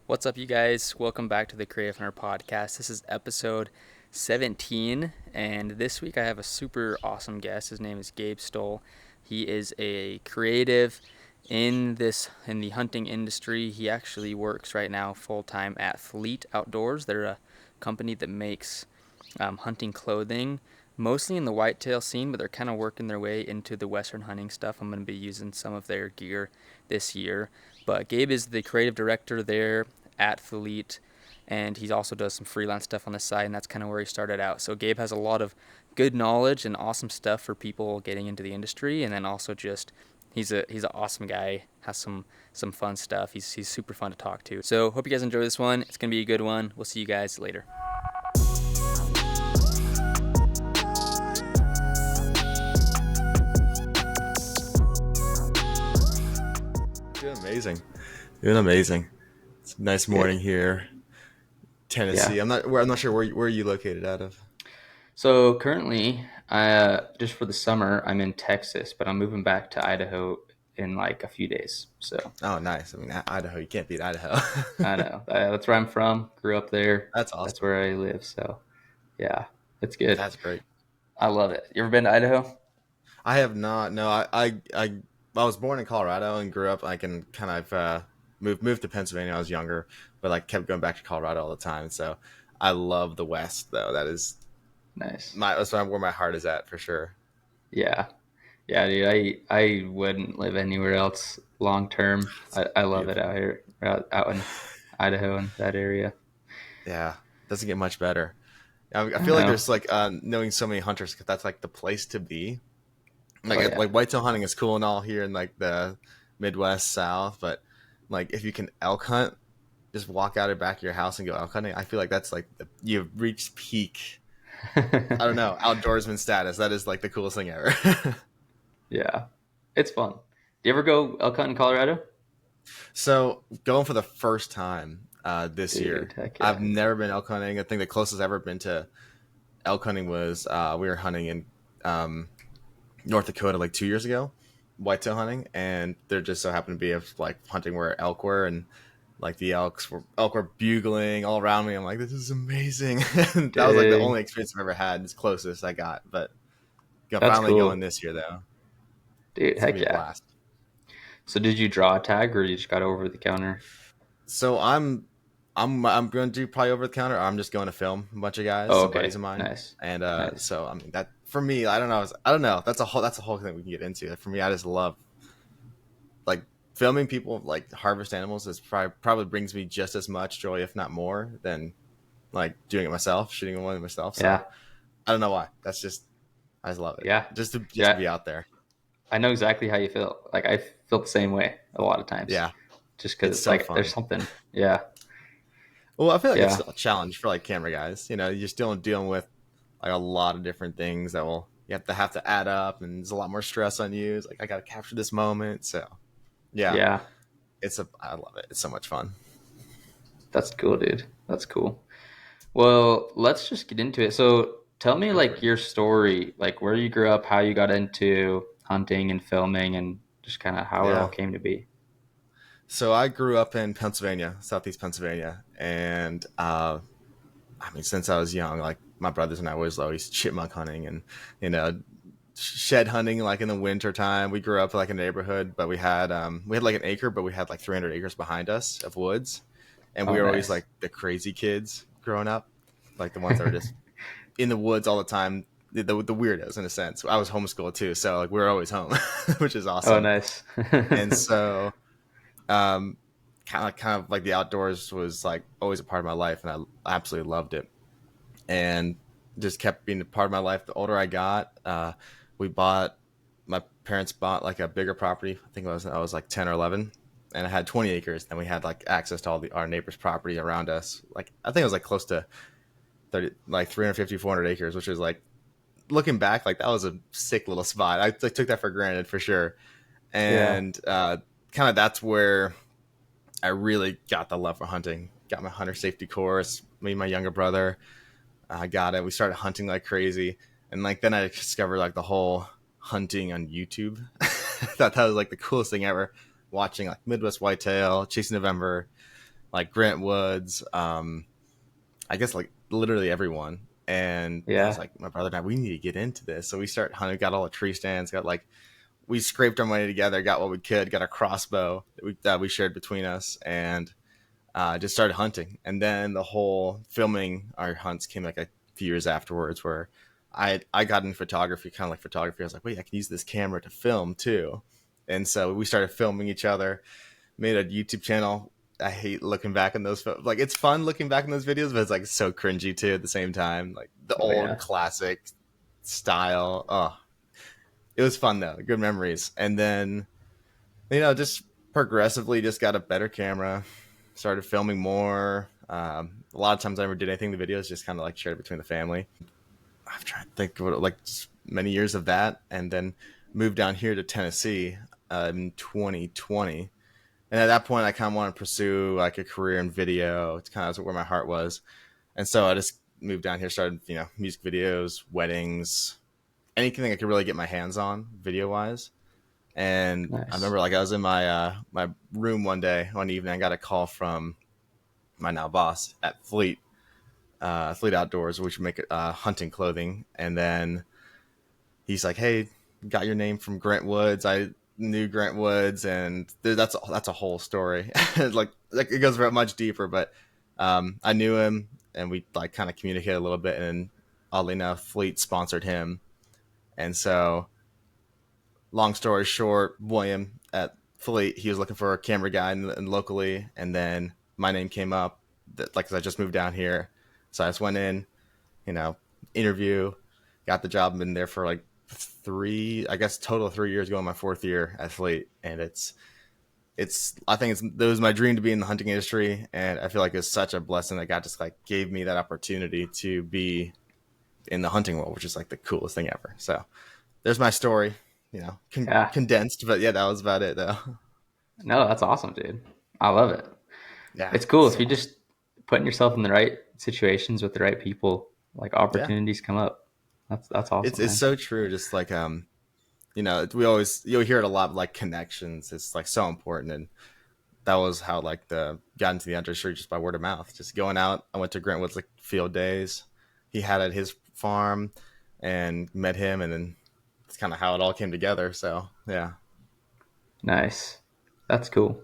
What's up, you guys? Welcome back to the Creative Hunter Podcast. This is episode 17, and this week I have a super awesome guest. His name is Gabe Stoll. He is a creative in the hunting industry. He actually works right now full time at Thlete Outdoors. They're a company that makes hunting clothing, mostly in the whitetail scene, but they're kind of working their way into the western hunting stuff. I'm going to be using some of their gear this year. But Gabe is the creative director there at Thlete, and he also does some freelance stuff on the side, and that's kind of where he started out. So Gabe has a lot of good knowledge and awesome stuff for people getting into the industry, and then also just he's an awesome guy, has some fun stuff. He's super fun to talk to. So hope you guys enjoy this one. It's gonna be a good one. We'll see you guys later. Doing amazing. It's a nice morning here, Tennessee. Yeah. I'm not sure where you located out of. So currently, just for the summer, I'm in Texas, but I'm moving back to Idaho in like a few days. So Oh, nice. I mean, Idaho. You can't beat Idaho. I know that's where I'm from. Grew up there. That's awesome. That's where I live. So yeah, it's good. That's great. I love it. You ever been to Idaho? I have not. No, I was born in Colorado and grew up. I can kind of moved to Pennsylvania when I was younger, but like kept going back to Colorado all the time. So I love the West, though. That is Nice. that's where my heart is at for sure. Yeah. Yeah, dude. I wouldn't live anywhere else long term. I love it out here, out in Idaho and that area. Yeah, doesn't get much better. I I feel like know. there's like knowing so many hunters, 'cause that's like the place to be. Like Oh yeah. like whitetail hunting is cool and all here in like the Midwest South, but like if you can elk hunt, just walk out of the back of your house and go elk hunting. I feel like that's like you've reached peak. I don't know, outdoorsman status. That is like the coolest thing ever. Yeah. It's fun. Do you ever go elk hunt in Colorado? So going for the first time this year, Dude, heck I've yeah. never been elk hunting. I think the closest I've ever been to elk hunting was we were hunting in North Dakota like 2 years ago, whitetail hunting, and there just so happened to be like hunting where elk were, and like the elk were bugling all around me. I'm like, this is amazing. That was like the Dang. only experience I've ever had. It's closest I got, but That's finally going cool. this year though. Dude, It's gonna heck be a yeah. blast. So did you draw a tag or you just got over the counter? So I'm going to do probably over the counter. Or I'm just going to film a bunch of guys, Oh, some okay. buddies of mine, Nice. and Nice. so I mean that for me, I don't know. I don't know. That's a whole thing we can get into. For me, I just love like filming people like harvest animals. Is probably brings me just as much joy, if not more, than like doing it myself, shooting one myself. So Yeah. I don't know why. That's just I just love it. Yeah. Just to Yeah. be out there. I know exactly how you feel. Like I feel the same way a lot of times. Yeah, Just because it's it's so like there's fun. something. Yeah. Well, I feel like it's Yeah. a challenge for like camera guys. You know, you're still dealing with like a lot of different things that will you have to add up, and there's a lot more stress on you. It's like I got to capture this moment. So yeah, Yeah. I love it. It's so much fun. That's cool, dude. That's cool. Well, let's just get into it. So tell me Go for like it. your story, like where you grew up, how you got into hunting and filming, and just kind of how it all Yeah. came to be. So I grew up in Pennsylvania, Southeast Pennsylvania, and I mean, since I was young, like my brothers and I was always chipmunk hunting and you know shed hunting like in the winter time. We grew up like in a neighborhood, but we had like an acre, but we had like 300 acres behind us of woods, and Oh, we were always nice. like the crazy kids growing up, like the ones that were just in the woods all the time. The weirdos in a sense. I was homeschooled too, so like we were always home, which is Oh, awesome. nice. And so um, kind of like the outdoors was like always a part of my life, and I absolutely loved it, and just kept being a part of my life. The older I got, we bought my parents bought like a bigger property. I think I was like 10 or 11, and I had 20 acres. Then we had like access to our neighbors' property around us. Like I think it was like close to 30, like 350, 400 acres, which is like looking back, like that was a sick little spot. I took that for granted for sure, Yeah. and kind of that's where I really got the love for hunting. Got my hunter safety course. Me and my younger brother, I got it. We started hunting like crazy, and like then I discovered like the whole hunting on YouTube. I thought that was like the coolest thing ever. Watching like Midwest whitetail, chasing November, like Grant Woods, I guess like literally everyone. And I was Yeah. like, my brother and I, we need to get into this. So we start hunting, got all the tree stands, got like, we scraped our money together, got what we could, got a crossbow that we shared between us, and just started hunting. And then the whole filming our hunts came like a few years afterwards, where I got in photography, kind of like photography. I was like, wait, I can use this camera to film too. And so we started filming each other, made a YouTube channel. I hate looking back on those. Like, it's fun looking back on those videos, but it's like so cringy too at the same time. Like the Oh old yeah. classic style. Oh, it was fun though. Good memories. And then, just progressively just got a better camera, started filming more. A lot of times I never did anything in the videos, just kind of like shared between the family. I've tried to think of like many years of that, and then moved down here to Tennessee in 2020. And at that point, I kind of wanted to pursue like a career in video. It's kind of where my heart was, and so I just moved down here, started music videos, weddings, anything I could really get my hands on video wise. And I Nice. remember like I was in my room one evening, I got a call from my now boss at Thlete Outdoors, which make hunting clothing. And then he's like, "Hey, got your name from Grant Woods." I knew Grant Woods, and that's a whole story. like it goes much deeper, but I knew him, and we like kind of communicated a little bit. And oddly enough, Fleet sponsored him, and so long story short, William at Thlete, he was looking for a camera guy and locally, and then my name came up. That like, 'cause I just moved down here, so I just went in, you know, interview, got the job, and been there for like I guess total 3 years, going my fourth year at Thlete, and I think it was my dream to be in the hunting industry, and I feel like it's such a blessing that God just like gave me that opportunity to be in the hunting world, which is like the coolest thing ever. So there's my story, Yeah. condensed, but yeah, that was about it though. No, that's awesome, dude. I love it. Yeah, It's cool if so you just putting yourself in the right situations with the right people, like yeah, opportunities come up. That's it's awesome, it's man. so true. Just like you'll hear it a lot, like connections. It's like so important, and that was how like the got into the industry, just by word of mouth. Just going out. I went to Grant Woods like field days. He had at his farm, and met him, and then it's kind of how it all came together. So yeah. Nice. That's cool.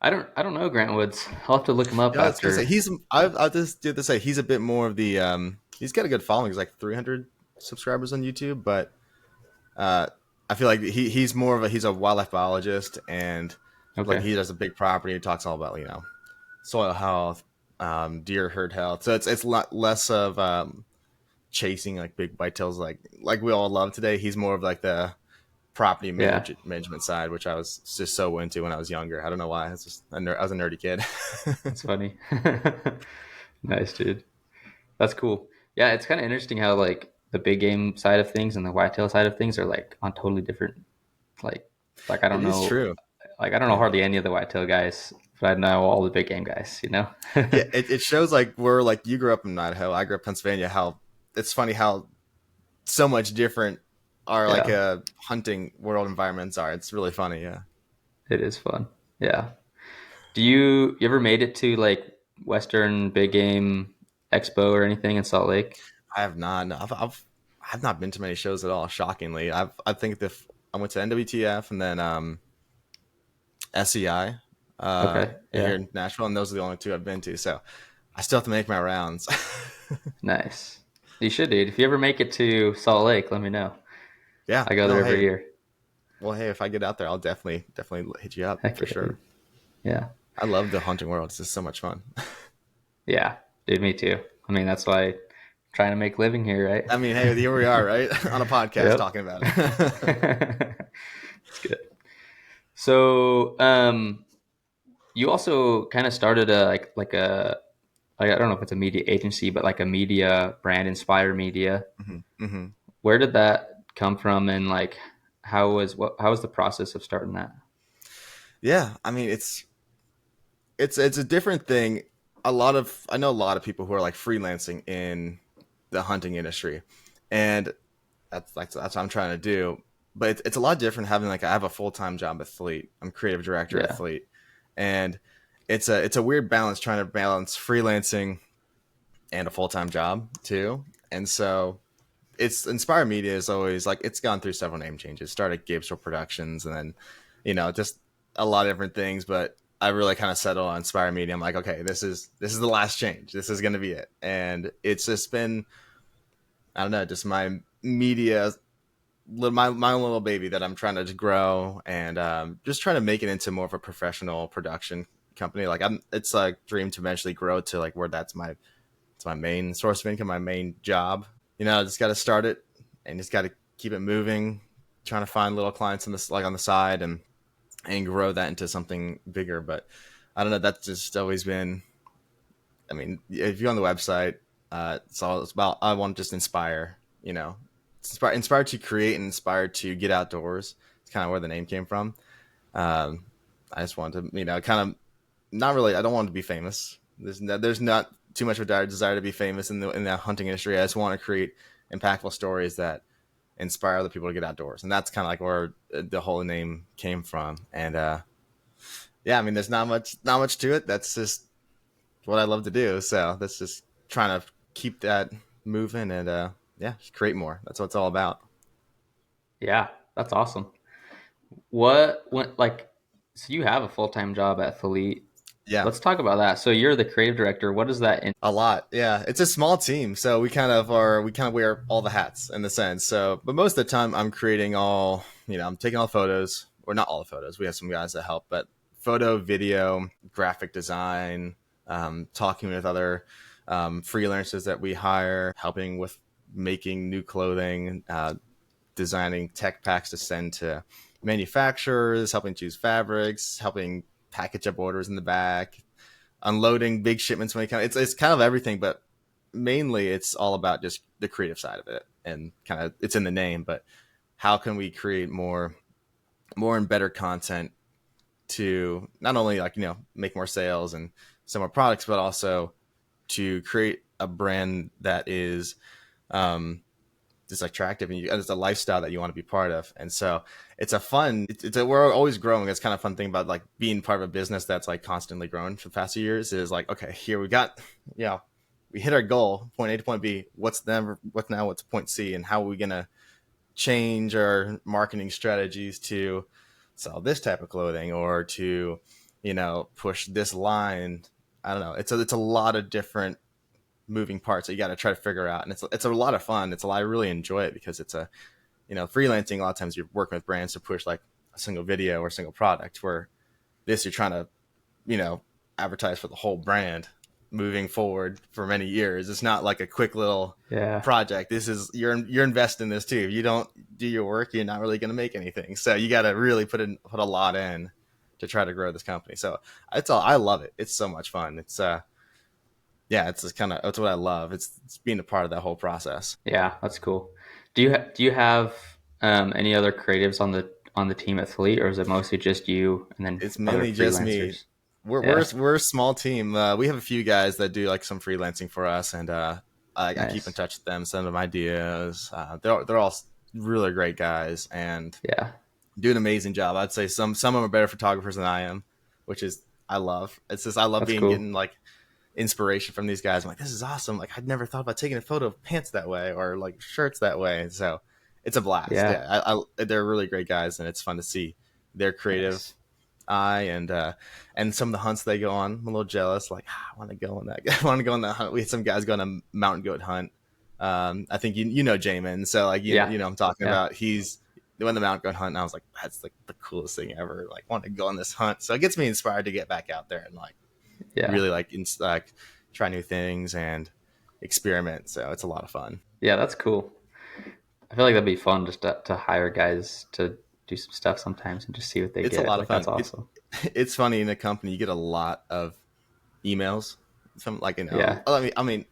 I don't know Grant Woods. I'll have to look him up Yeah, I was gonna say after. I just did to say he's a bit more of the he's got a good following. He's like 300 subscribers on YouTube, but uh, I feel like he's more of he's a wildlife biologist, and like Okay. he does a big property. He talks all about soil health, deer herd health. So it's a lot less of chasing like big whitetails like we all love today. He's more of like the property Yeah, management side, which I was just so into when I was younger. I don't know why. It's just I was a nerdy kid. that's funny. Nice, dude. That's cool. Yeah, it's kind of interesting how like the big game side of things and the whitetail side of things are like on totally different like like I It don't is know true. I don't know Yeah. hardly any of the whitetail guys, but I know all the big game guys, you know? Yeah, it shows like we're like you grew up in Idaho, I grew up in Pennsylvania. How it's funny how so much different our like Yeah, hunting world environments are. It's really funny. Yeah, it is fun. Yeah. Do you ever made it to like Western Big Game Expo or anything in Salt Lake? I have not. No, I've not been to many shows at all. Shockingly, I think I went to NWTF and then SEI Okay, here yeah. in Nashville, and those are the only two I've been to. So I still have to make my rounds. Nice. You should, dude. If you ever make it to Salt Lake, let me know. Yeah. I go there No. every Hey. year. Well, hey, if I get out there, I'll definitely hit you up Heck for yeah, dude. sure. Yeah. I love the hunting world. It's just so much fun. Yeah, dude, me too. I mean, that's why I'm trying to make a living here, right? I mean, hey, here we are, right, on a podcast Yep. talking about it. It's good. So, you also kind of started a I don't know if it's a media agency, but like a media brand, Inspire Media. Hmm. Hmm. Where did that come from, and like how was the process of starting that? Yeah, I mean, it's a different thing. I know a lot of people who are like freelancing in the hunting industry, and that's what I'm trying to do. But it's a lot different having like I have a full time job at Fleet. I'm creative director at Yeah. Fleet, and it's a weird balance trying to balance freelancing and a full-time job too. And so it's Inspire Media is always like it's gone through several name changes. Started Gabe Store Productions, and then just a lot of different things. But I really kind of settled on Inspire Media. I'm like, okay, this is the last change. This is going to be it, and it's just been, I don't know, just my media, my own little baby that I'm trying to grow, and just trying to make it into more of a professional production company. Like it's like dream to eventually grow to like where it's my main source of income, my main job. I just got to start it and just got to keep it moving, trying to find little clients on this, like on the side, and grow that into something bigger. But I don't know. That's just always been. I mean, if you're on the website, it's about I want to just inspire. Inspired to create and inspired to get outdoors. It's kind of where the name came from. I just wanted to, kind of not really. I don't want to be famous. There's not too much of a desire to be famous in the hunting industry. I just want to create impactful stories that inspire other people to get outdoors, and that's kind of like where the whole name came from. And yeah, I mean, there's not much to it. That's just what I love to do. So that's just trying to keep that moving and yeah, just create more. That's what it's all about. Yeah, that's awesome. So you have a full-time job at Thlete. Yeah. Let's talk about that. So you're the creative director. What does that A lot, yeah. It's a small team, so we kind of wear all the hats in the sense. So, but most of the time, I'm creating I'm taking all the photos, or not all the photos. We have some guys that help, but photo, video, graphic design, talking with other freelancers that we hire, helping with making new clothing, designing tech packs to send to manufacturers, helping choose fabrics, helping package up orders in the back, unloading big shipments when it comes. It's kind of everything, but mainly it's all about just the creative side of it, and kind of it's in the name. But how can we create more and better content to not only make more sales and sell more products, but also to create a brand that is just attractive, and it's a lifestyle that you want to be part of. And so we're always growing. It's kind of fun thing about like being part of a business that's like constantly growing for the past few years is like, okay, here we hit our goal, point A to point B. What's point C, and how are we going to change our marketing strategies to sell this type of clothing, or to, push this line. I don't know. It's a lot of different moving parts that you got to try to figure out, and it's a lot of fun. I really enjoy it because it's freelancing. A lot of times you're working with brands to push like a single video or a single product, where this you're trying to advertise for the whole brand moving forward for many years. It's not like a quick little Yeah. project. This is you're investing in this too. If you don't do your work, you're not really going to make anything. So you got to really put a lot in to try to grow this company. So I love it. It's so much fun. It's yeah, it's that's what I love. It's being a part of that whole process. Yeah, that's cool. Do you have any other creatives on the team at Thlete, or is it mostly just you and then It's other mainly just me. freelancers? We're Yeah, we're we're a small team. We have a few guys that do like some freelancing for us, and I keep in nice. touch with them, send them ideas. They're all really great guys and Yeah, do an amazing job. I'd say some of them are better photographers than I am, which is I love. It's just I love that's being cool. getting like inspiration from these guys. I'm like, this is awesome. Like I'd never thought about taking a photo of pants that way or like shirts that way. So it's a blast. Yeah, Yeah, they're really great guys, and it's fun to see their creative nice. eye and some of the hunts they go on. I'm a little jealous. Like I want to go on that. I want to go on that hunt. We had some guys going on a mountain goat hunt. I think you know Jamin, so like Yeah, I'm talking yeah, about. He's doing the mountain goat hunt, and I was like, that's like the coolest thing ever. Like want to go on this hunt, so it gets me inspired to get back out there and like yeah, really like try new things and experiment. So it's a lot of fun. yeah. That's cool. I feel like that'd be fun just to hire guys to do some stuff sometimes and just see what they It's a get. lot of Like that's fun. awesome. It's funny in a company you get a lot of emails. Some like Yeah, I mean,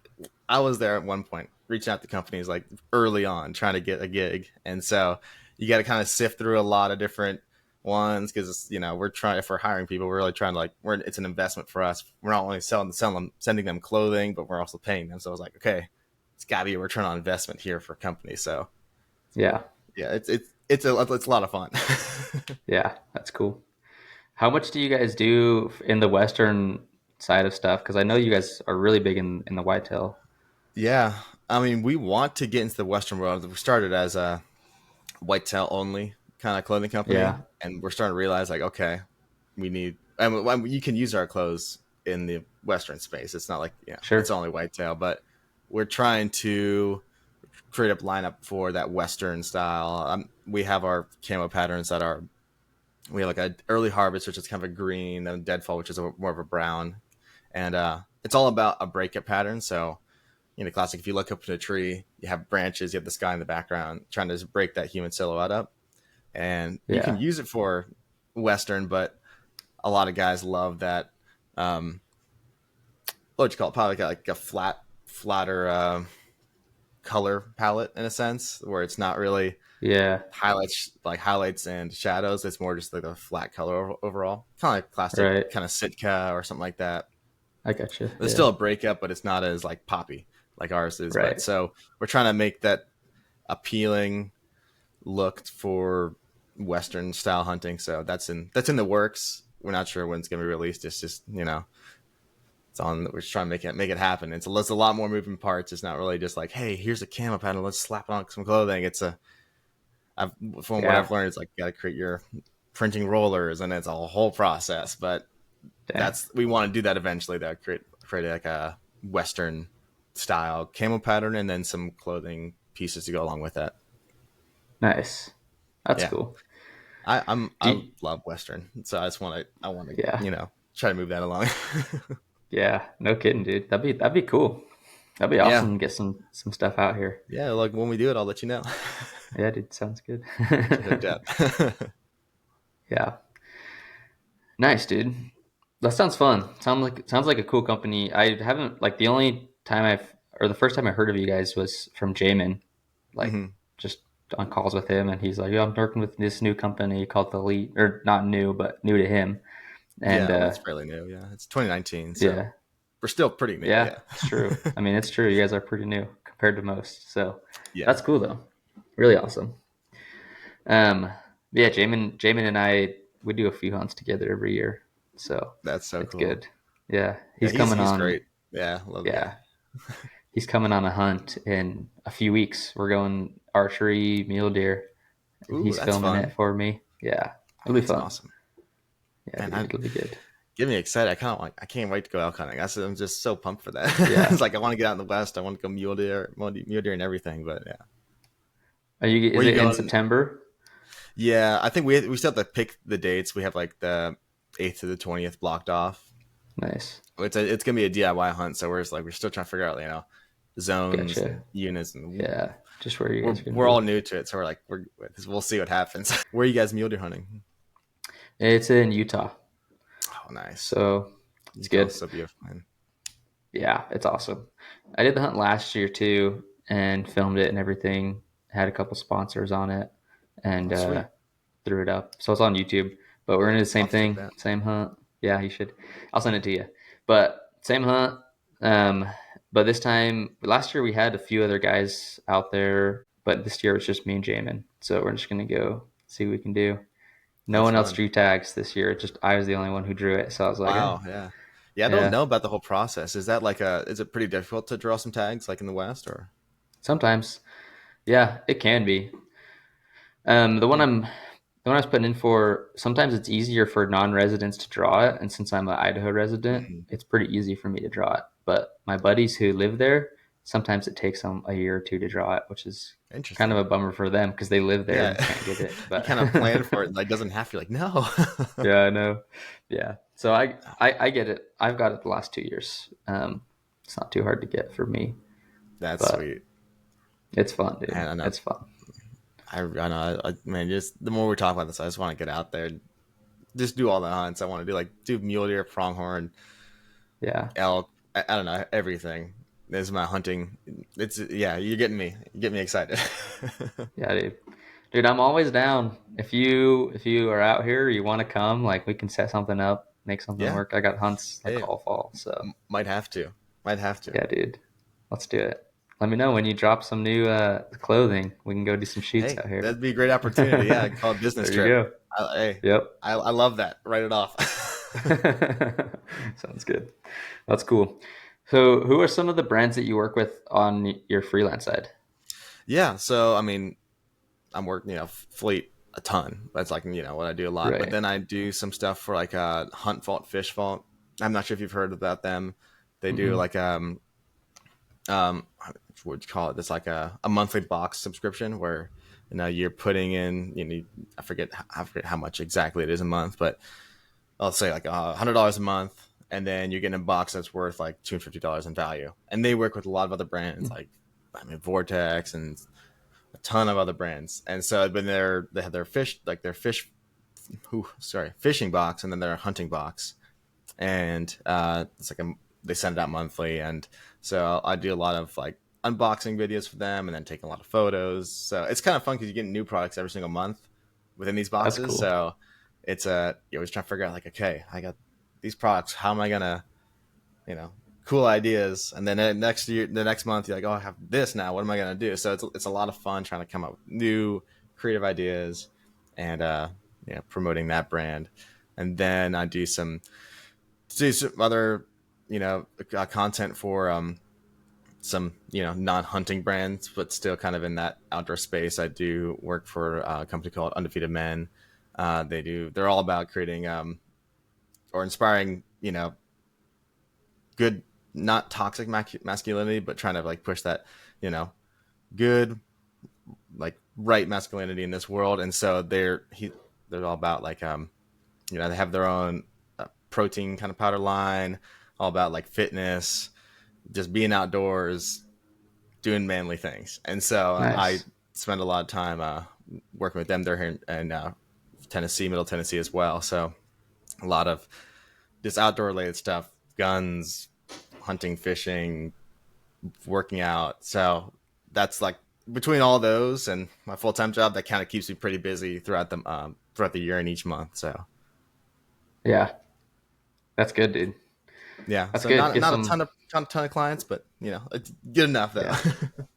I was there at one point reaching out to companies like early on trying to get a gig, and so you got to kind of sift through a lot of different ones because we're trying if we're hiring people, we're really trying to like it's an investment for us. We're not only selling them, sending them clothing, but we're also paying them. So I was like, okay, it's got to be a return on investment here for companies. So yeah, yeah, it's a lot of fun. yeah. That's cool. How much do you guys do in the Western side of stuff? Because I know you guys are really big in the whitetail. Yeah, I mean, we want to get into the Western world. We started as a whitetail only kind of clothing company, Yeah, and we're starting to realize like, okay, we need. I mean, you can use our clothes in the Western space. It's not like it's sure. only whitetail, but we're trying to create a lineup for that Western style. We have our camo patterns that are we have like a early harvest, which is kind of a green, and deadfall, which is more of a brown, and it's all about a breakup pattern. So classic. If you look up in a tree, you have branches, you have the sky in the background, trying to break that human silhouette up, and you can Yeah, use it for Western, but a lot of guys love that. Um, what would you call it? Probably like a flatter color palette in a sense, where it's not really yeah, highlights and shadows. It's more just like a flat color overall, kind of like classic right. kind of Sitka or something like that. I gotcha. It's Yeah, still a breakup, but it's not as like poppy like ours is. But right. so we're trying to make that appealing look for Western style hunting. So that's in the works. We're not sure when it's gonna be released. It's just it's on. We're just trying to make it happen. It's a lot more moving parts. It's not really just like, hey, here's a camo pattern. Let's slap it on some clothing. I've, from what Yeah, I've learned, it's like you got to create your printing rollers, and it's a whole process. But dang. we want to do that eventually. That create like a Western style camo pattern, and then some clothing pieces to go along with that. Nice. That's Yeah, cool. Do I you, love Western, so I want to yeah, try to move that along. yeah. No kidding, dude. That'd be cool. That'd be Yeah, awesome to get some stuff out here. yeah. Like when we do it, I'll let you know. Yeah, dude. Sounds good. Get you hooked up. Yeah. Nice, dude. That sounds fun. Sounds like a cool company. I haven't like the only time I've or the first time I heard of you guys was from Jamin, like Hmm. just on calls with him, and he's like, "Yeah, I'm working with this new company called Thlete, or not new, but new to him." And Yeah, well, it's fairly new. Yeah, it's 2019, so yeah, we're still pretty new. yeah, Yeah, it's true. I mean, it's true. You guys are pretty new compared to most, so yeah. that's cool though. Really awesome. Um, yeah, Jamin and I we do a few hunts together every year, so That's so it's cool. good. Yeah, Yeah, he's coming he's on. great. Yeah, love the guy. Yeah, he's coming on a hunt in a few weeks. We're going archery mule deer, and Ooh, he's that's filming it fun. for me. Yeah, it'll be That's fun. awesome. Yeah, Man, dude, it'll be good. get me excited. I can't wait to go elk hunting. I'm just so pumped for that. Yeah, It's like I want to get out in the west. I want to go mule deer and everything. But yeah, are you? where Is you it in going? September? Yeah, I think we still have to pick the dates. We have like the 8th to the 20th blocked off. Nice, It's gonna be a DIY hunt, so we're still trying to figure out zones gotcha. and units, and Yeah, just where you we're guys are gonna we're all be. new to it, so we'll see what happens. Where are you guys mule deer hunting? It's in Utah, Oh, nice. so it's Utah's good. so beautiful, man. Yeah, it's awesome. I did the hunt last year too, and filmed it and everything. Had a couple sponsors on it, and Oh, sweet. threw it up. So it's on YouTube. But we're gonna do the I'll same have to check thing, that. same hunt. Yeah, you should. I'll send it to you. But same hunt. Um, but this time, last year we had a few other guys out there, but this year it's just me and Jamin. So we're just gonna go see what we can do. No That's one else fun. drew tags this year. Just I was the only one who drew it. So I was like, Wow. Yeah. Yeah. I don't yeah. know about the whole process. Is that is it pretty difficult to draw some tags like in the West or? Sometimes, yeah, it can be. The one Hmm. I was putting in for, sometimes it's easier for non-residents to draw it, and since I'm an Idaho resident, Hmm. it's pretty easy for me to draw it. But my buddies who live there, sometimes it takes them a year or two to draw it, which is kind of Interesting. a bummer for them because they live there Yeah. and can't get it. You But kind of plan for it, like doesn't have to. Like no. yeah, I know. Yeah, so I get it. I've got it the last 2 years. It's not too hard to get for me, That's but sweet. it's fun, dude. Man, I know. It's fun. I know. Man, just the more we talk about this, I just want to get out there, just do all the hunts. I want to do mule deer, pronghorn, Yeah. elk. I don't know everything. This is my hunting. It's yeah. You get me excited. Yeah, dude. Dude, I'm always down. If you are out here, you want to come, like we can set something up, make something Yeah. work. I got hunts like Hey, all fall, so might have to. Might have to. yeah, dude. Let's do it. Let me know when you drop some new clothing. We can go do some shoots Hey, out here. that'd be a great opportunity. Yeah, I call it a business There you trip. go. Hey, Yep. I love that. Write it off. Sounds good. That's cool. So, who are some of the brands that you work with on your freelance side? Yeah. So I mean, I'm working, Fleet a ton. That's like, what I do a lot. But Right. then I do some stuff for like Hunt Vault, Fish Vault. I'm not sure if you've heard about them. They do Mm-mm. like um what would you call it? It's like a monthly box subscription where you're putting in, I forget how much exactly it is a month, but I'll say like $100 a month, and then you're getting a box that's worth like $250 in value. And they work with a lot of other brands like, I mean, Vortex and a ton of other brands. And so when they have their fish, like their fishing box, and then their hunting box, and it's like they send it out monthly. And so I do a lot of like unboxing videos for them, and then taking a lot of photos. So it's kind of fun because you get new products every single month within these That's boxes. cool. So it's you always trying to figure out like, okay, I got these products. How am I gonna, you know, cool ideas? And then the next month, you're like, oh, I have this now. What am I gonna do? So it's a lot of fun trying to come up with new creative ideas, and promoting that brand. And then I do some other content for some non-hunting brands, but still kind of in that outdoor space. I do work for a company called Undefeated Men. They're all about creating or inspiring good, not toxic masculinity, but trying to like push that you know good, like right masculinity in this world. And so they're all about like they have their own protein kind of powder line, all about like fitness, just being outdoors, doing manly things. And so I Nice. spend a lot of time working with them. They're here in Tennessee, Middle Tennessee as well. So a lot of just outdoor related stuff, guns, hunting, fishing, working out. So that's like between all those and my full time job, that kind of keeps me pretty busy throughout the year and each month. So Yeah, that's good, dude. yeah, That's so good. not Get not a some. ton of clients, but it's good enough though. Yeah.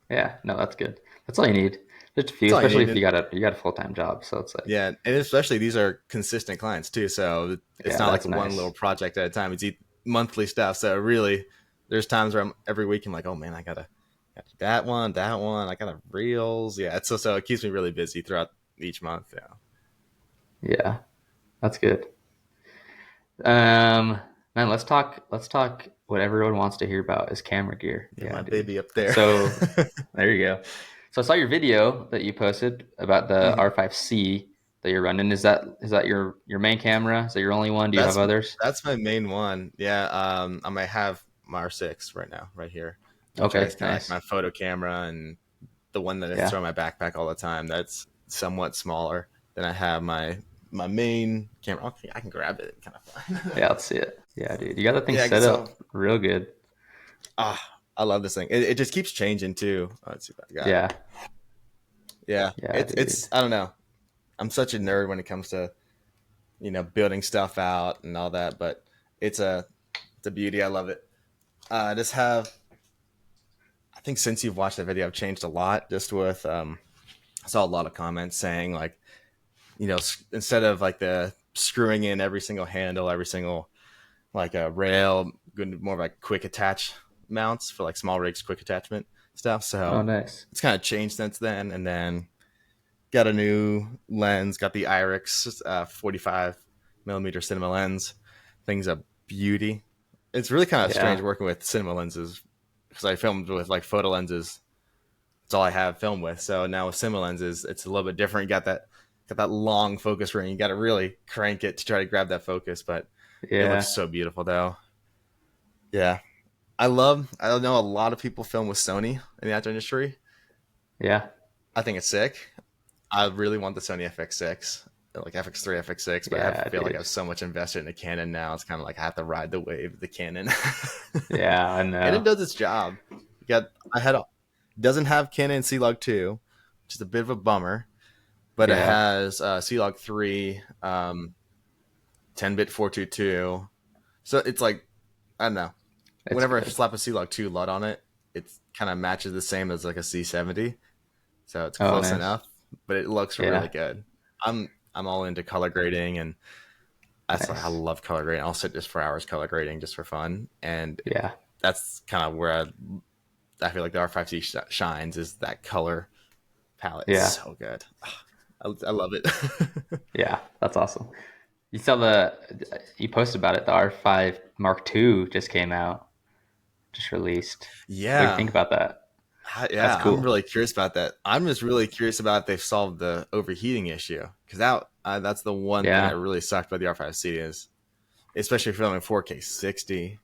Yeah. No, that's good. That's all you need. Just a few, That's all you especially need. if you got a full time job. So it's like, Yeah, and especially these are consistent clients too. So it's yeah, not like that's a one little nice. project at a time. It's monthly stuff. So really, there's times where every week I'm like, oh man, I gotta do that one, that one. I gotta reels. Yeah, so it keeps me really busy throughout each month. Yeah, Yeah, that's good. Um, Man, let's talk what everyone wants to hear about is camera gear. yeah, Yeah, my dude. baby up there. So there you go. So I saw your video that you posted about the hmm R5C that you're running. Is that your main camera? Is that your only one? Do you have That's others? that's my main one. Yeah, I might have my R6 right now, right here, which Okay, is kind of like nice. my photo camera, and the one that I Yeah. throw in my backpack all the time. That's somewhat smaller than I have my main camera. Okay, I can grab it, kind of fun. Yeah, let's see it. Yeah, dude. You got that thing Yeah, set so up real good. I love this thing. It just keeps changing too. Oh, let's see if I got it. Yeah. Yeah, Yeah, it's dude. I don't know. I'm such a nerd when it comes to building stuff out and all that, but it's a beauty. I love it. I just have I think since you've watched the video, I've changed a lot. Just with I saw a lot of comments saying like instead of like the screwing in every single handle, every single like a rail, good more of like quick attach mounts for like small rigs, quick attachment stuff. Oh, So nice. it's kind of changed since then. And then got a new lens, got the Irix 45 millimeter cinema lens. Thing's a beauty. It's really kind of strange Yeah. working with cinema lenses because I filmed with like photo lenses. It's all I have film with. So now with cinema lenses, it's a little bit different. You got that long focus ring. You got to really crank it to try to grab that focus, but it looks Yeah. so beautiful though. Yeah, I don't know a lot of people film with Sony in the outdoor industry. Yeah. I think it's sick. I really want the Sony FX6, like FX3, FX6, but I Yeah, feel like dude. I've so much invested in a Canon now. It's kind of like I have to ride the wave of the Canon. Yeah, I Canon know. does its job. You got I had a, doesn't have Canon C-Log 2, which is a bit of a bummer, but it Yeah. has C-Log 3, 10-bit 422. So it's like I don't know. It's Whenever I good. slap a C-Log 2 LUT on it, it kind of matches the same as like a C70. So it's Oh, close nice. enough, but it looks really Yeah. good. I'm I'm all into color grading, and I Nice. love color grading. I'll sit just for hours color grading just for fun, and Yeah. that's kind of where I feel like the R5C shines, is that color palette. It's Yeah. so good. I love it. Yeah. That's awesome. You saw you posted about it. The R5 Mark II just came out, just released. What do you Yeah. think about that? That's Yeah, I'm cool. really curious about that. I'm just really curious about if they've solved the overheating issue, because that's the one thing that Yeah. really sucked about the R5C, is especially if you're filming 4K 60.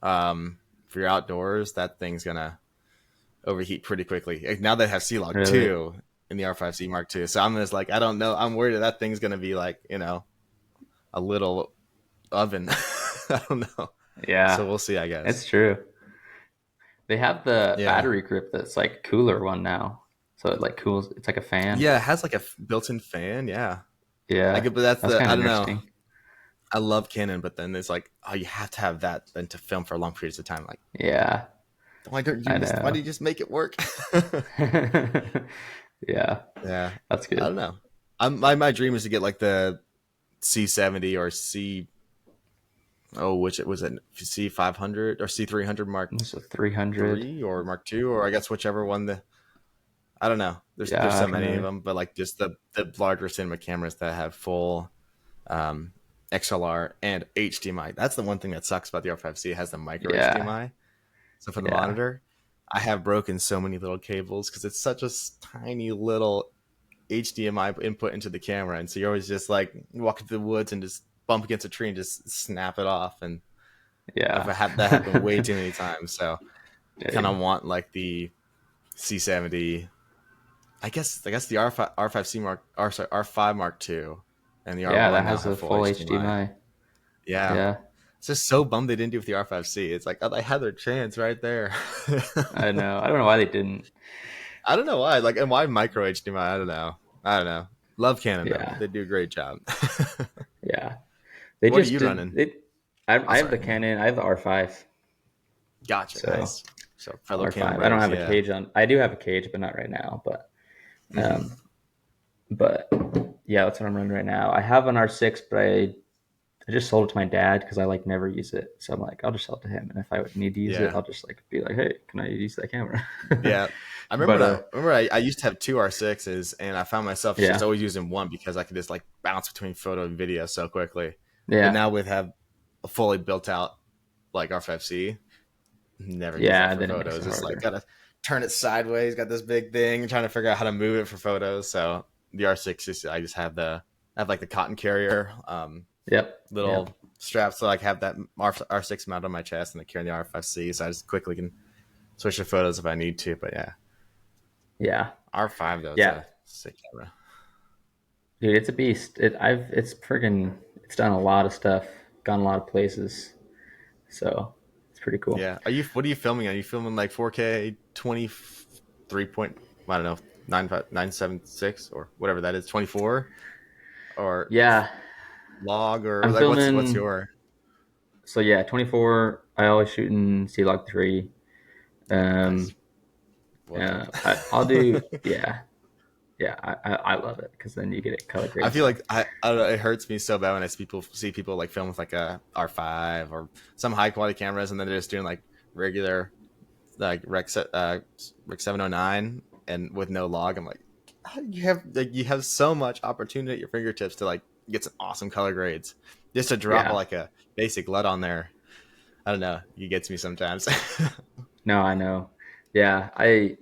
For your outdoors, that thing's gonna overheat pretty quickly. Like, now they have C-Log Really? 2 in the R5C Mark II, so I'm just like, I don't know. I'm worried that thing's gonna be like, a little oven. I don't know. So Yeah. we'll see, I guess. It's true. They have the Yeah. battery grip that's like cooler one now. So it like cools. It's like a fan. Yeah, it has like a built-in fan. Yeah. Yeah. But that's That's kind I of don't know. interesting. I love Canon, but then it's like, oh, you have to have that then to film for long periods of time. Like, Yeah. I why do know. you just make it work? Yeah. Yeah. That's I good. don't know. My dream is to get like the C70 or which it was a C500 or C300 Mark It's a 300. 3 or Mark 2, or I guess whichever one. I don't know. There's Yeah. I so don't many of know. them, but like just the larger cinema cameras that have full um, XLR and HDMI. That's the one thing that sucks about the R5C. It has the micro Yeah. HDMI. So for the Yeah. monitor, I have broken so many little cables because it's such a tiny little HDMI input into the camera, and so you're always just like walking through the woods and just bump against a tree and just snap it off. And I've Yeah. had that happen way too many times. So kind of Dang. want like the C70. I guess the R5C Mark R5 Mark II and the Yeah, R1 that now has have a full full HDMI. HDMI. Yeah, Yeah. it's just so bummed they didn't do it with the R5C. It's like, oh, they had their chance right there. I know. I don't know why they didn't. I don't know why. Like, and why micro HDMI? I don't know. I don't know. Love Canon though. Yeah. They do a great job. Yeah. They What are just you did running? it. Oh, I have the sorry. Yeah. Canon. I have the R5. Gotcha. So Nice. So fellow Canon R5. I don't bros. have a Yeah. cage on. I do have a cage, but not right now. Hmm. Um, but yeah, that's what I'm running right now. I have an R6, but I just sold it to my dad because I like never use it. So I'm like, I'll just sell it to him, and if I would need to use it, Yeah. I'll just like be like, hey, can I use that camera? Yeah. I remember But when I used to have two R6s, and I found myself just yeah, always using one because I could just like bounce between photo and video so quickly. But yeah, now with have a fully built out like R5C, never use that yeah. for Then it makes photos. it It's like harder. gotta turn it sideways, got this big thing, trying to figure out how to move it for photos. So the R6 is I just have I have like the cotton carrier Yep, little yep, strap, so I have that R6 mount on my chest and I carry the R5C, so I just quickly can switch the photos if I need to. But yeah, yeah, R5 though, it's yeah. a sick camera. Dude, it's a beast. It's friggin' it's done a lot of stuff, gone a lot of places. So it's pretty cool. Yeah, what are you filming? Are you filming like 4K 23 point? I don't know, 976 or whatever that is, 24 or Yeah, log, or I'm like what's filming. your So yeah, 24. I always shoot in C-Log 3. nice? Um, Love that. I'll do yeah, yeah. I love it because then you get it color grade I and feel stuff. like I don't know, it hurts me so bad when I see people like film with like a R5 or some high quality cameras, and then they're just doing like regular like Rec 709 and with no log. I'm like, you have so much opportunity at your fingertips to like get some awesome color grades. Just to drop Yeah. like a basic LUT on there, I don't know. It gets me sometimes. No, I know. Yeah, I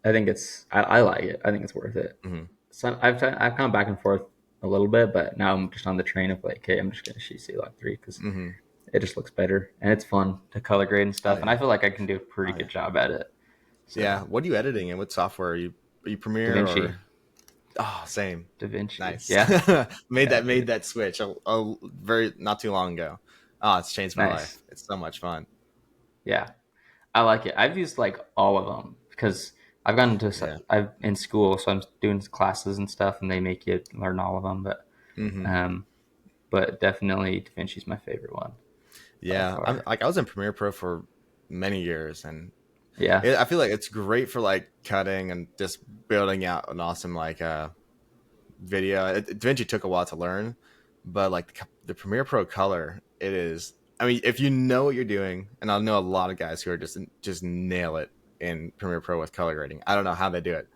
think I like it. I think it's worth it. Hmm. So I've gone back and forth a little bit, but now I'm just on the train of like, hey, I'm just gonna shoot C-Log 3 because Hmm. it just looks better and it's fun to color grade and Oh stuff. And I yeah. feel like I can do a pretty Oh good yeah. job at it. Yeah. So What are you editing and what software are you Premiere DaVinci, or same? DaVinci. Nice. Yeah, yeah, Made that switch a very not too long ago. Oh, it's changed my nice. life. It's so much fun. Yeah, I like it. I've used like all of them because I've gone Yeah. I've in school, so I'm doing classes and stuff, and they make you learn all of them. Hmm. Um, but definitely DaVinci's my favorite one by Yeah. far. I was in Premiere Pro for many years, and Yeah, I feel like it's great for like cutting and just building out an awesome like video. DaVinci took a while to learn, but like the Premiere Pro Color, it is. I mean, if you know what you're doing, and I know a lot of guys who are just nail it in Premiere Pro with color grading. I don't know how they do it.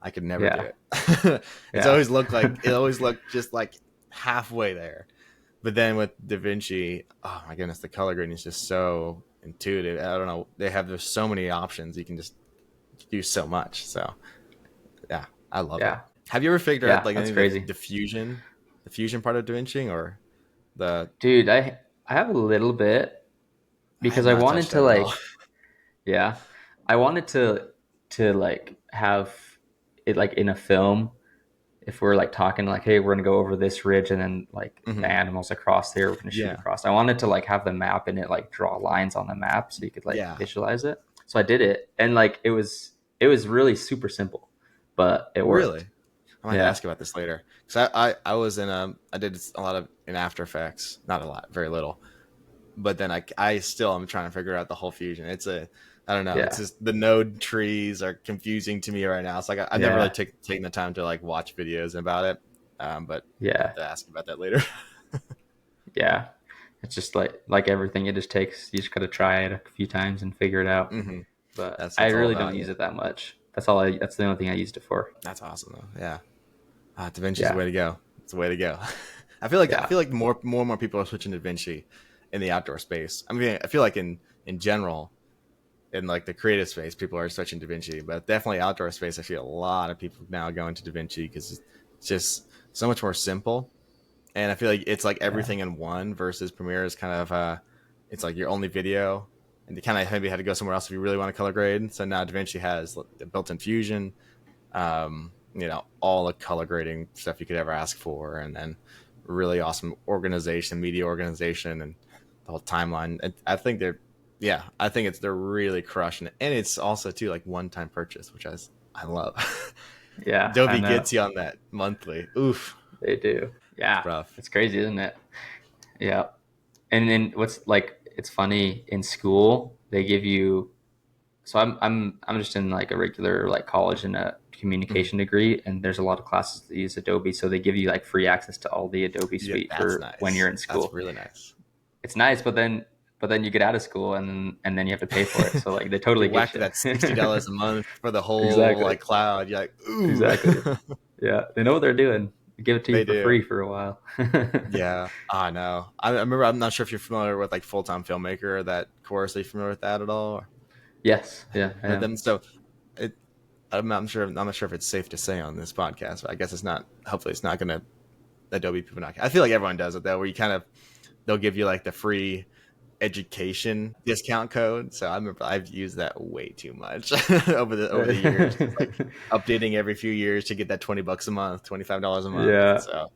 I could never do Yeah. it. It's Yeah. always looked like it always looked just like halfway there. But then with DaVinci, oh my goodness, the color grading is just so intuitive. I don't know. There's so many options. You can just do so much. So yeah, I love it. Yeah. Have you ever figured out Yeah. like That's any of crazy. the fusion part of DaVinci or the? Dude, I have a little bit I have because I not wanted touched to that at all. like, yeah, I wanted to like have it like in a film. If we're like talking like, hey, we're gonna go over this ridge and then like the Hmm. animals across there, we're gonna shoot Yeah, across. I wanted to like have the map and it like draw lines on the map so you could like yeah, visualize it. So I did it, and like it was really super simple, but it really. worked. I might Yeah, ask you about this later because I was in I did a lot of in After Effects, not a lot, very little, but then I still am trying to figure out the whole fusion. It's a I don't know. It's yeah, just the node trees are confusing to me right now. It's like I've never really yeah, taken the time to like watch videos about it. But I have yeah, to ask you about that later. yeah. It's just like everything. It just takes you just gotta try it a few times and figure it out. Hmm. But I That's all really don't about use it. it that much. That's the only thing I used it for. That's awesome though. Yeah. DaVinci's the Yeah, way to go. It's the way to go. I yeah, feel like more people are switching to DaVinci in the outdoor space. I mean, I feel like in general, in like the creative space, people are switching to DaVinci, but definitely outdoor space, I feel a lot of people now going to DaVinci because it's just so much more simple. And I feel like it's like yeah, everything in one versus Premiere is kind of it's like your only video, and you kind of maybe had to go somewhere else if you really want to color grade. So now DaVinci has the built-in fusion, all the color grading stuff you could ever ask for, and then really awesome organization, media organization, and the whole timeline. I think they're really crushing it, and it's also too like one-time purchase, which I love. yeah. I Adobe know gets you on that monthly. Oof, they do. it's Yeah, rough. it's crazy, isn't it? Yeah. And then what's like it's funny in school they give you so I'm just in like a regular like college in a Mhm. communication degree and there's a lot of classes that use Adobe so they give you like free access to all the Adobe Yeah, suite that's for when you're nice. in That's school. really nice. It's nice, but then you get out of school and then you have to pay for it. So like they totally Get get whacked with you. that $60 a month for the whole Exactly. like cloud. You're like, ooh, Exactly. Yeah, they know what they're doing. They give it to you they for do. free for a while. Yeah, I know. I remember. I'm not sure if you're familiar with like Full Time Filmmaker. That course, are you familiar with that at all? Or Yes, have yeah, you I heard am. them? So, it. I'm not sure if it's safe to say on this podcast, but I guess it's not. Hopefully, it's not going to Adobe people not. I feel like everyone does it though, where you kind of they'll give you like the free education discount code. So I remember I've used that way too much over the years, just like updating every few years to get that $20 a month, $25 a month. Yeah, So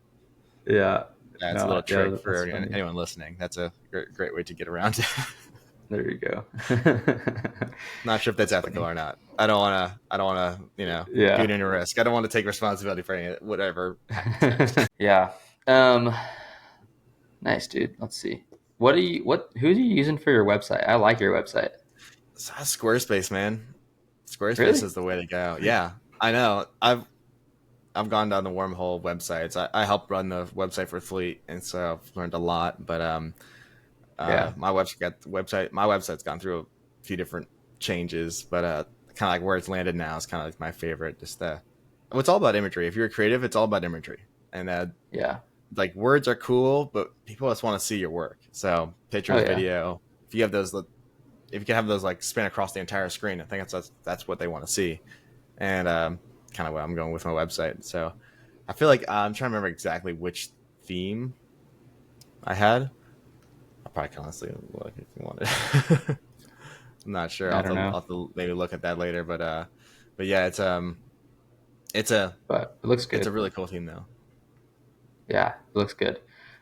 yeah. that's a No, little trick yeah, for that's funny. anyone listening. That's a great way to get around it. There you go. Not sure if that's That's ethical funny. or not. I don't want to. I don't want to. Do Yeah, any risk. I don't want to take responsibility for any whatever happens next. yeah. Um, nice, dude. Let's see. Who are you using for your website? I like your website. So that's Squarespace, man. Squarespace Really? is the way to go. Yeah, I know. I've gone down the wormhole websites. I helped run the website for Thlete, and so I've learned a lot. But Yeah, my website's gone through a few different changes, but kind of like where it's landed now is kind of like my favorite. Just it's all about imagery. If you're creative, it's all about imagery, and yeah. like words are cool, but people just want to see your work. So Oh pictures, yeah, video. If you have those, if you can have those like span across the entire screen, I think that's what they want to see, and kind of what I'm going with my website. So I feel like I'm trying to remember exactly which theme I had. I'll probably honestly look if you want it. I'm not sure. I don't know, I'll have to maybe look at that later. But yeah, it's a but it looks it's a good. really cool theme though. Yeah, it looks good.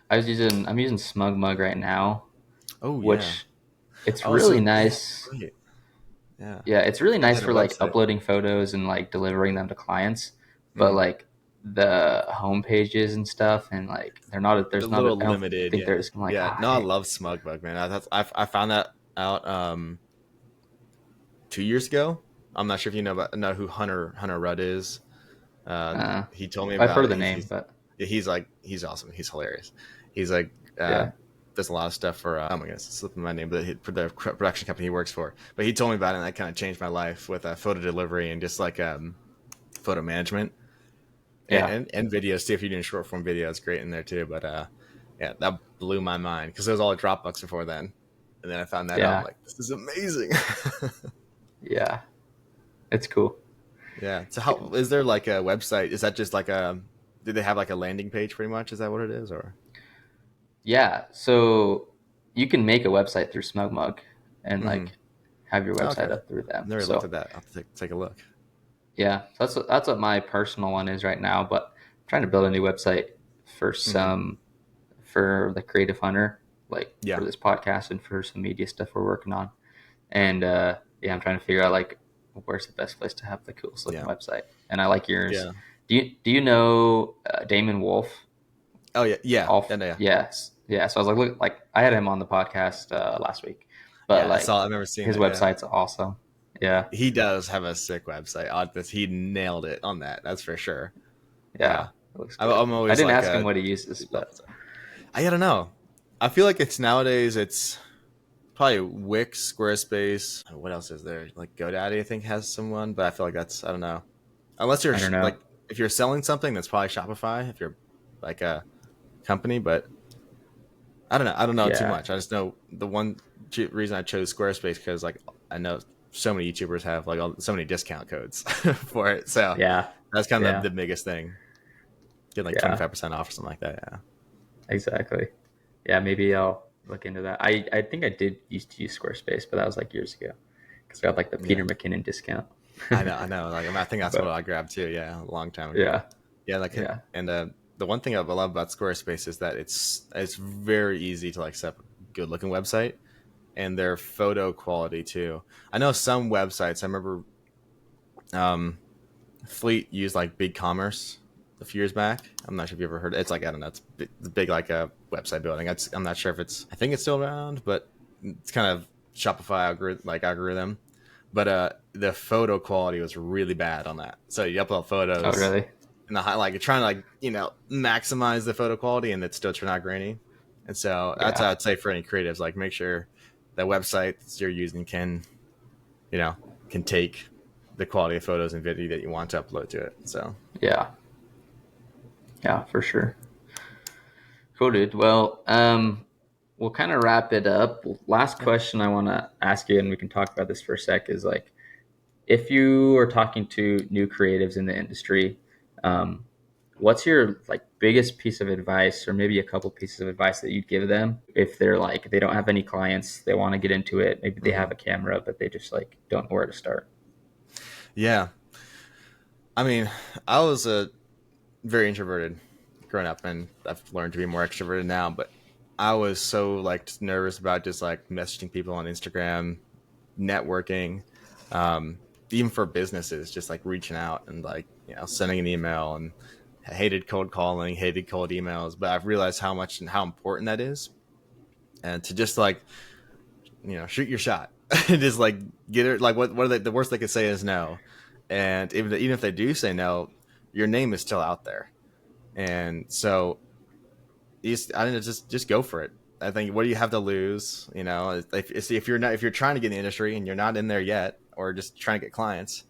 I'm using Smug Mug right now, Oh yeah. which it's Oh, really so yeah, nice. great. Yeah, Yeah, it's really I nice had a for like website. uploading photos and like delivering them to clients. But Mm. like the home pages and stuff, and like A there's not, little I don't limited. think Yeah, there's, I'm like, yeah. ah, No, I dang. love Smugbug, man. I found that out 2 years ago. I'm not sure if you know who Hunter Rudd is. He told me I've about heard of it. the name, but He's awesome. He's hilarious. He's like yeah, does a lot of stuff for oh my goodness, it's slipping my name, but for the production company he works for. But he told me about it, and that kind of changed my life with photo delivery and just like photo management yeah, and videos too. If you're doing short form video, it's great in there too. But yeah, that blew my mind because it was all a Dropbox before then, and then I found that out. I'm yeah, like, this is amazing. yeah. It's cool. Yeah. So how is there like a website? Is that just like a? Did they have like a landing page? Pretty much. Is that what it is? Or Yeah, so you can make a website through SmugMug and mm-hmm. like have your Oh, website okay. up through them. Never looked So at that. I'll have to take a look. yeah, that's what my personal one is right now. But I'm trying to build a new website for Mm-hmm. for the Creative Hunter, like Yeah. for this podcast and for some media stuff we're working on. And yeah, I'm trying to figure out like where's the best place to have the coolest looking Yeah. website. And I like yours. Yeah. Do you know Damon Wolf? Oh yeah. Yeah. Off, Yeah. yes, yeah. So I was like, look, like I had him on the podcast last week, but Yeah. I like saw. I remember seeing his it. Yeah. website's awesome. Yeah, He does have a sick website. He nailed it on that. That's for sure. yeah, it looks good. I'm I always didn't like ask him what he uses, but I don't know. I feel like it's nowadays. It's probably Wix, Squarespace. What else is there? Like GoDaddy, I think has someone, but I feel like I don't know. Unless you're I don't know. like if you're selling something, that's probably Shopify. If you're like a company, but I don't know. I don't know too Yeah, much. I just know the one reason I chose Squarespace because like I know so many YouTubers have like so many discount codes for it. So yeah, that's kind of yeah, the biggest thing. Get like yeah, 25% off or something like that. Yeah. exactly. Yeah, maybe I'll look into that. I think I did used to use Squarespace, but that was like years ago because I got like the Yeah. Peter McKinnon discount. I know. Like I think that's what But I grabbed too. Yeah, a long time ago. yeah, Yeah, like yeah, and the one thing I love about Squarespace is that it's very easy to like set up a good looking website and their photo quality too. I know some websites. I remember Thlete used like Big Commerce a few years back. I'm not sure if you ever heard it. It's like I don't know. It's big like a website building. I'm not sure if it's. I think it's still around, but it's kind of Shopify algorithm. But the photo quality was really bad on that. So you upload Oh photos really? and like you're trying to like maximize the photo quality and it still turn out grainy. And so that's Yeah, how I'd say for any creatives, like make sure the website you're using you know can take the quality of photos and video that you want to upload to it. So yeah, yeah, for sure. Cool, dude. Well, we'll kind of wrap it up. Last yeah. question I want to ask you, and we can talk about this for a sec, is like if you are talking to new creatives in the industry, um, what's your like biggest piece of advice, or maybe a couple pieces of advice that you'd give them if they're like they don't have any clients, they want to get into it, maybe they Hmm. have a camera, but they just like don't know where to start. Yeah. I mean, I was a very introverted growing up, and I've learned to be more extroverted now. But I was so like nervous about just like messaging people on Instagram, networking, even for businesses, just like reaching out and like sending an email. And I hated cold calling, hated cold emails. But I've realized how much and how important that is, and to just like shoot your shot, just like get it. Like what are they, the worst they could say is no, and even if they do say no, your name is still out there. And so I don't know, just go for it. I think what do you have to lose? If you're trying to get in the industry and you're not in there yet, or just trying to get clients,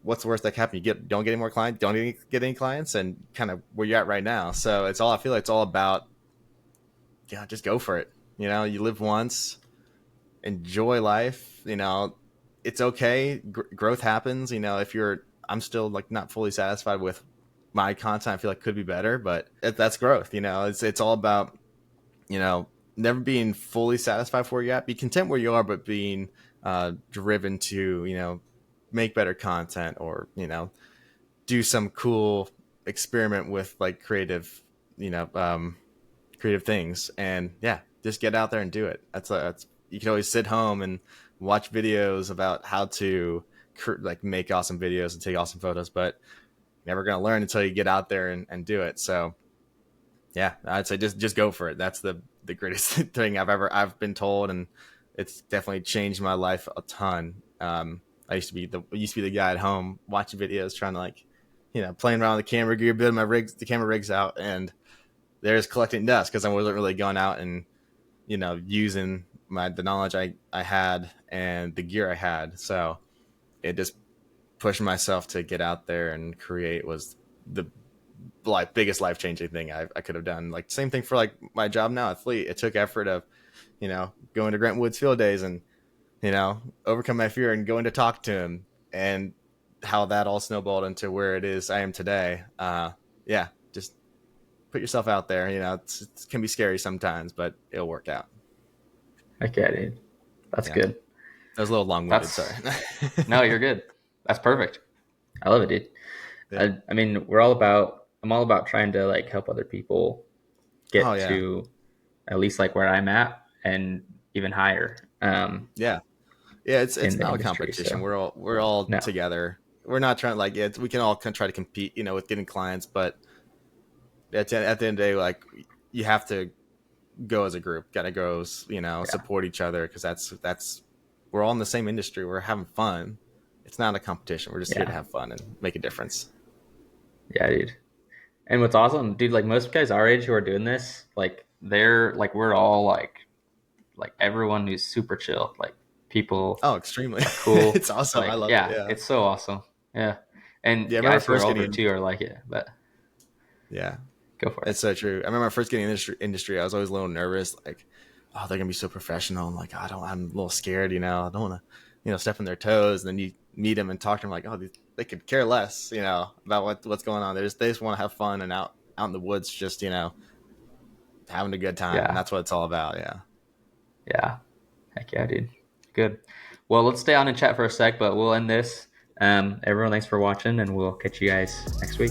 what's the worst that can happen? Don't get any more clients, don't even get any clients, and kind of where you're at right now. So I feel like it's all about, just go for it. You live once, enjoy life. It's okay. Growth happens. I'm still like not fully satisfied with my content. I feel like could be better, but that's growth. It's all about never being fully satisfied where you're at. Be content where you are, but being driven to make better content, or do some cool experiment with like you know creative things. And yeah, just get out there and do it. That's you can always sit home and watch videos about how to like make awesome videos and take awesome photos, but never going to learn until you get out there and do it. So yeah, I'd say just go for it. That's the greatest thing I've been told, and it's definitely changed my life a ton. I used to be the guy at home watching videos, trying to like playing around with the camera gear, building the camera rigs out, and they're just collecting dust because I wasn't really going out and using the knowledge I had and the gear I had. So it just pushing myself to get out there and create was the biggest life-changing thing I could have done. Like same thing for like my job now at Thlete. It took effort of going to Grant Woods field days and overcome my fear and going to talk to him, and how that all snowballed into where it is I am today. Yeah, just put yourself out there. It can be scary sometimes, but it'll work out. Okay, dude. That's good. That was a little long-winded. Sorry. No, you're good. That's perfect. I love it, dude. Yeah. I mean, I'm all about trying to like help other people get to at least like where I'm at and even higher. It's not a competition. So. We're all together. We're not trying we can all try to compete, with getting clients, but at the end of the day, like you have to go as a group, gotta go, support each other, because that's we're all in the same industry. We're having fun. It's not a competition. We're just here to have fun and make a difference. Yeah, dude. And what's awesome, dude, like most guys our age who are doing this, like they're like, we're all like everyone who's super chill, like people. Oh, extremely cool. It's awesome. Like, I love it. Yeah, it's so awesome. Yeah, and guys who are older too are like it, but yeah, go for it. It's so true. I remember first getting in industry, I was always a little nervous, like, oh, they're gonna be so professional. I'm like, I'm a little scared, I don't want to, step on their toes. And then you meet them and talk to them, like, oh, they could care less, about what's going on. They just want to have fun and out in the woods, just having a good time. And that's what it's all about. Yeah. Heck yeah, dude. Good. Well, let's stay on and chat for a sec, but we'll end this. Everyone, thanks for watching, and we'll catch you guys next week.